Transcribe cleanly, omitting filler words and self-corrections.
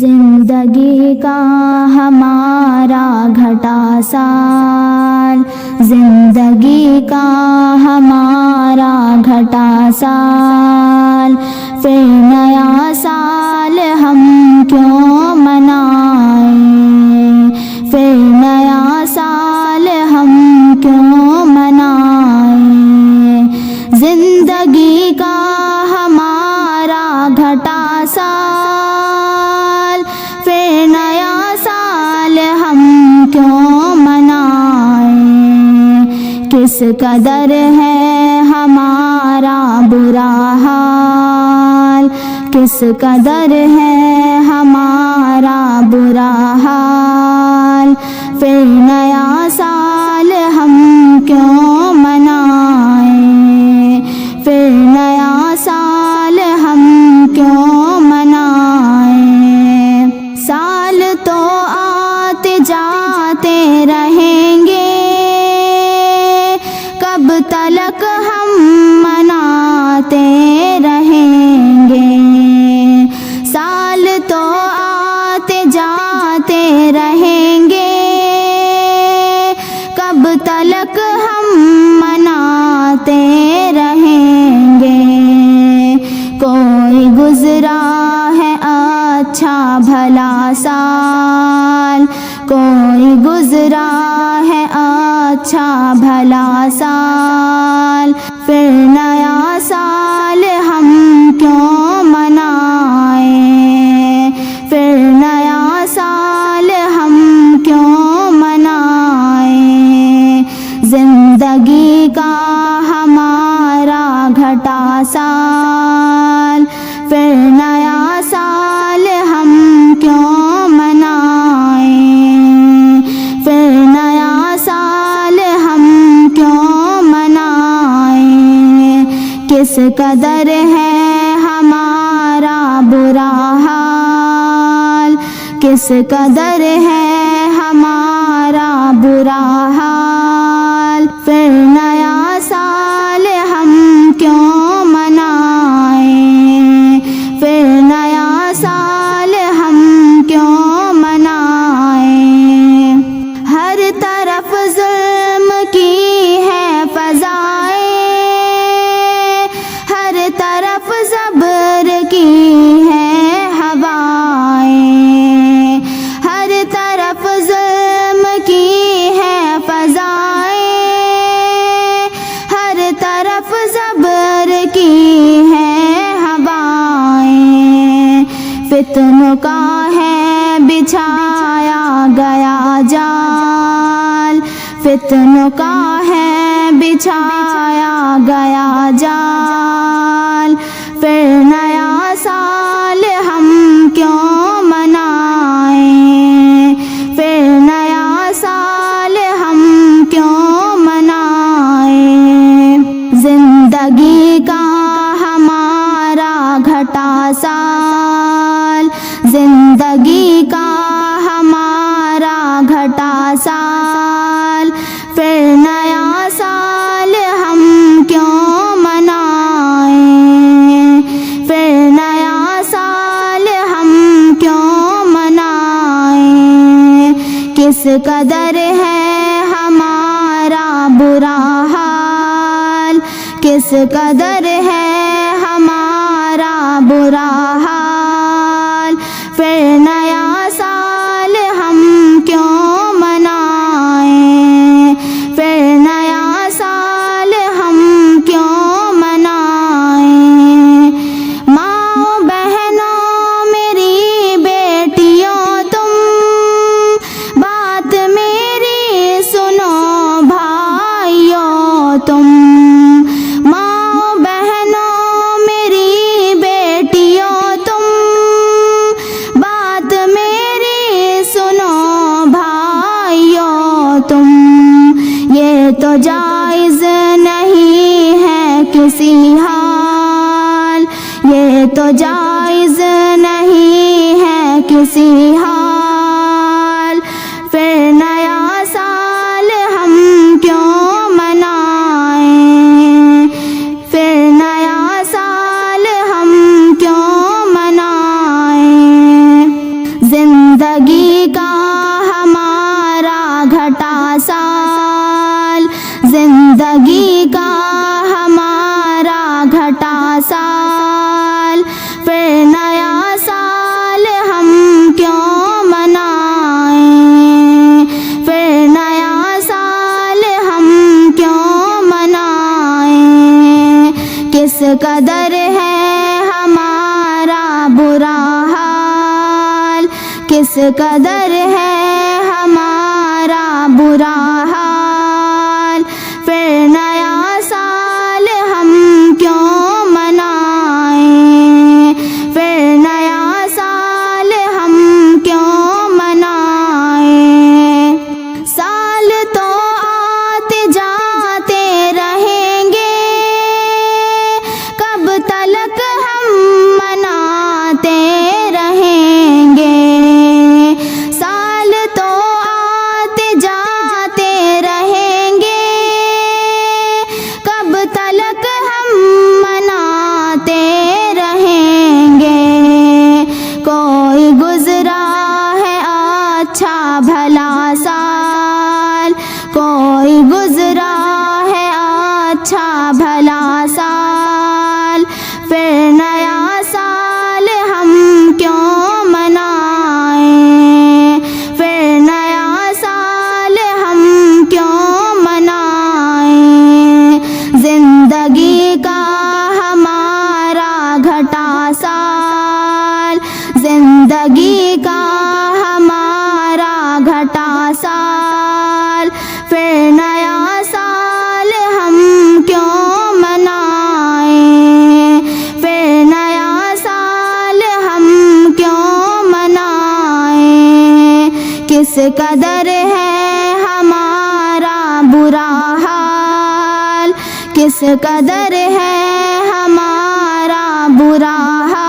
زندگی کا ہمارا گھٹا سال، زندگی کا ہمارا گھٹا سال، پھر نیا سال ہم کیوں منائیں، پھر نیا سال ہم کیوں منائیں، زندگی کا ہمارا گھٹا سال، پھر نیا سال ہم کیوں منائیں، کس قدر ہے ہمارا برا حال، کس قدر ہے ہمارا برا حال، پھر نیا سال ہم کیوں منائیں، پھر نیا سال ہم کیوں منائیں، سال تو آتے جاتے رہیں گے، کب تلک ہم مناتے رہیں گے، سال تو آتے جاتے رہیں گے، کب تلک ہم مناتے رہیں گے، کوئی گزرا ہے اچھا بھلا سال، کوئی گزرا ہے اچھا بھلا سال، پھر نیا سال ہم کیوں منائیں، پھر نیا سال ہم کیوں منائیں، زندگی کا ہمارا گھٹا سال، پھر نیا سال ہم کیوں منائیں، پھر نیا سال ہم کیوں منائیں، کس قدر ہے ہمارا برا حال، کس قدر ہے ہمارا برا حال، پھر نیا سال ہم کیوں منائیں، پھر نیا سال ہم کیوں منائیں، ہر طرف ظلم کی ہے فضائیں، ہر طرف صبر کی ہے ہوائیں، ہر طرف ظلم کی ہے فضائیں، ہر طرف صبر کی ہے ہوائیں، فتنوں کا ہے بچھایا گیا جال، فتنوں کا ہے بچھایا گیا جال، پھر نیا سال ہم کیوں منائیں، پھر نیا سال ہم کیوں منائیں، زندگی کا ہمارا گھٹا سال، زندگی کا ہمارا گھٹا سال، پھر نیا سال ہم کیوں منائیں، پھر نیا سال ہم کیوں منائیں، کس قدر ہے ہمارا برا حال، کس قدر ہے ہمارا برا حال، پھر نیا سال ہم کیوں منائیں، پھر نیا سال ہم کیوں منائیں، ماں بہنوں میری بیٹیوں تم بات میری سنو بھائیوں تم، ماں بہنوں میری بیٹیوں تم بات میری سنو بھائیوں تم، یہ تو جائز نہیں ہے کسی حال، یہ تو جائز نہیں ہے کسی حال، پھر نیا سال ہم کیوں منائیں، پھر نیا سال ہم کیوں منائیں، کس قدر ہے ہمارا برا حال، پھر نیا سال ہم کیوں منائیں، پھر نیا سال ہم کیوں منائیں۔ سال تو آتے جاتے رہیں گے، کب تلک ہم مناتے رہیں گے۔ سال تو آتے جاتے رہیں گے، کب تلک ہم مناتے رہیں گے۔ کوئی گزرا ہے اچھا بھلا سال، کوئی گزرا ہے اچھا بھلا سال، پھر نیا سال ہم کیوں منائیں، پھر نیا سال ہم کیوں منائیں۔ زندگی کا ہمارا گھٹا سال، زندگی کا ہمارا گھٹا سال، پھر نیا سال ہم کیوں منائیں، پھر نیا سال ہم کیوں منائیں۔ کس قدر ہے ہمارا برا حال، کس قدر ہے ہمارا برا حال۔